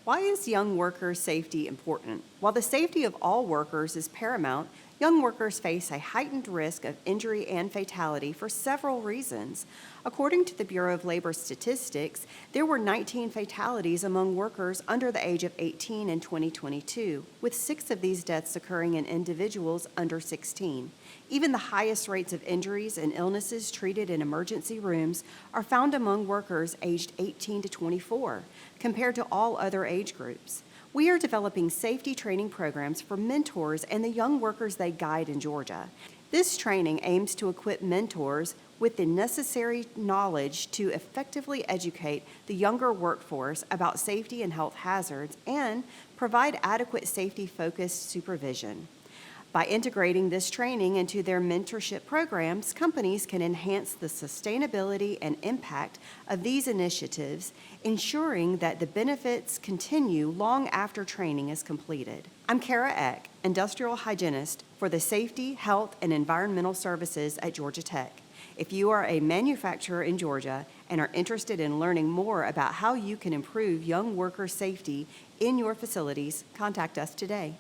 Why is young worker safety important? While the safety of all workers is paramount, young workers face a heightened risk of injury and fatality for several reasons. According to the Bureau of Labor Statistics, there were 19 fatalities among workers under the age of 18 in 2022, with 6 of these deaths occurring in individuals under 16. Even the highest rates of injuries and illnesses treated in emergency rooms are found among workers aged 18 to 24, compared to all other age groups. We are developing safety training programs for mentors and the young workers they guide in Georgia. This training aims to equip mentors with the necessary knowledge to effectively educate the younger workforce about safety and health hazards and provide adequate safety-focused supervision. By integrating this training into their mentorship programs, companies can enhance the sustainability and impact of these initiatives, ensuring that the benefits continue long after training is completed. I'm Cara Eck, industrial hygienist for the Safety, Health, and Environmental Services at Georgia Tech. If you are a manufacturer in Georgia and are interested in learning more about how you can improve young worker safety in your facilities, contact us today.